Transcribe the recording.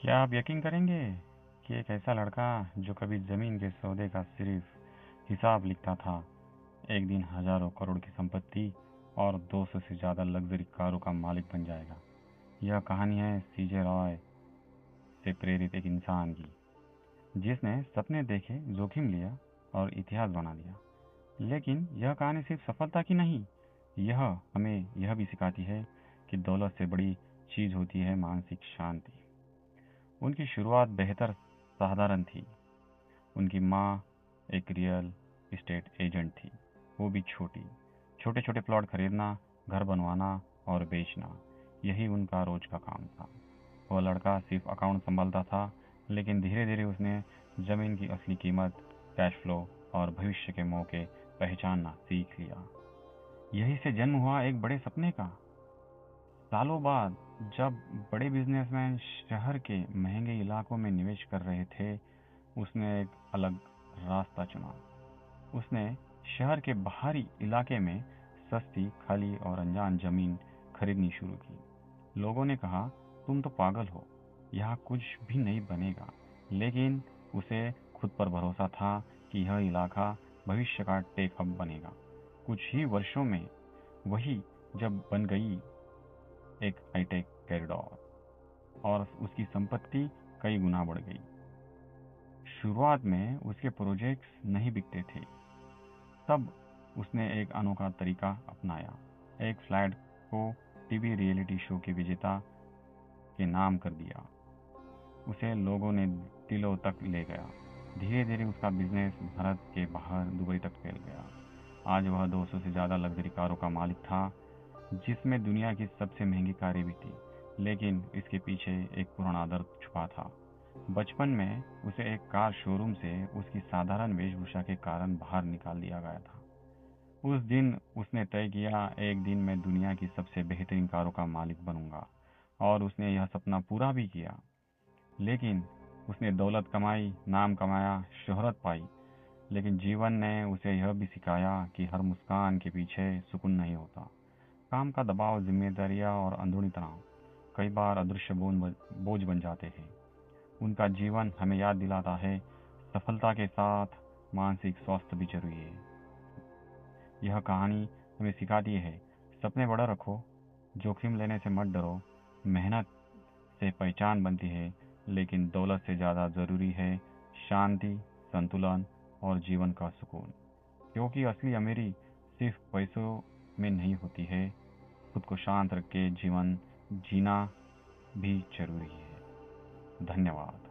क्या आप यकीन करेंगे कि एक ऐसा लड़का जो कभी ज़मीन के सौदे का सिर्फ हिसाब लिखता था, एक दिन हजारों करोड़ की संपत्ति और 200 से ज़्यादा लग्जरी कारों का मालिक बन जाएगा। यह कहानी है सीजे रॉय से प्रेरित एक इंसान की, जिसने सपने देखे, जोखिम लिया और इतिहास बना दिया। लेकिन यह कहानी सिर्फ सफलता की नहीं, यह हमें यह भी सिखाती है कि दौलत से बड़ी चीज़ होती है मानसिक शांति। उनकी शुरुआत बेहतर साधारण थी। उनकी माँ एक रियल एस्टेट एजेंट थी, वो भी छोटी। छोटे छोटे प्लॉट खरीदना, घर बनवाना और बेचना, यही उनका रोज का काम था। वह लड़का सिर्फ अकाउंट संभालता था, लेकिन धीरे धीरे उसने जमीन की असली कीमत, कैश फ्लो और भविष्य के मौके पहचानना सीख लिया। यही से जन्म हुआ एक बड़े सपने का। सालों बाद जब बड़े बिजनेसमैन शहर के महंगे इलाकों में निवेश कर रहे थे, उसने एक अलग रास्ता चुना। उसने शहर के बाहरी इलाके में सस्ती, खाली और अनजान जमीन खरीदनी शुरू की। लोगों ने कहा, तुम तो पागल हो, यहाँ कुछ भी नहीं बनेगा। लेकिन उसे खुद पर भरोसा था कि यह इलाका भविष्य का टेक हब बनेगा। कुछ ही वर्षों में वही जब बन गई एक हाईटेक कॉरिडोर और उसकी संपत्ति कई गुना बढ़ गई। शुरुआत में उसके प्रोजेक्ट्स नहीं बिकते थे। तब उसने एक अनोखा तरीका अपनाया। एक फ्लैट को टीवी रियलिटी शो के विजेता के नाम कर दिया। उसे लोगों ने दिलों तक ले गया। धीरे धीरे उसका बिजनेस भारत के बाहर दुबई तक फैल गया। आज वह 200 से ज़्यादा लग्जरी कारों का मालिक था, जिसमें दुनिया की सबसे महंगी कारें भी थी। लेकिन इसके पीछे एक पुराना दर्द छुपा था। बचपन में उसे एक कार शोरूम से उसकी साधारण वेशभूषा के कारण बाहर निकाल दिया गया था। उस दिन उसने तय किया, एक दिन मैं दुनिया की सबसे बेहतरीन कारों का मालिक बनूंगा। और उसने यह सपना पूरा भी किया। लेकिन उसने दौलत कमाई, नाम कमाया, शोहरत पाई। लेकिन जीवन ने उसे यह भी सिखाया कि हर मुस्कान के पीछे सुकून नहीं होता। काम का दबाव, जिम्मेदारियां और अंदरूनी तनाव कई बार अदृश्य बोझ बन जाते हैं। उनका जीवन हमें याद दिलाता है, सफलता के साथ मानसिक स्वास्थ्य भी जरूरी है। यह कहानी हमें सिखाती है, सपने बड़ा रखो, जोखिम लेने से मत डरो। मेहनत से पहचान बनती है, लेकिन दौलत से ज़्यादा ज़रूरी है शांति, संतुलन और जीवन का सुकून। क्योंकि असली अमीरी सिर्फ पैसों में नहीं होती है, खुद को शांत रख के जीवन जीना भी जरूरी है। धन्यवाद।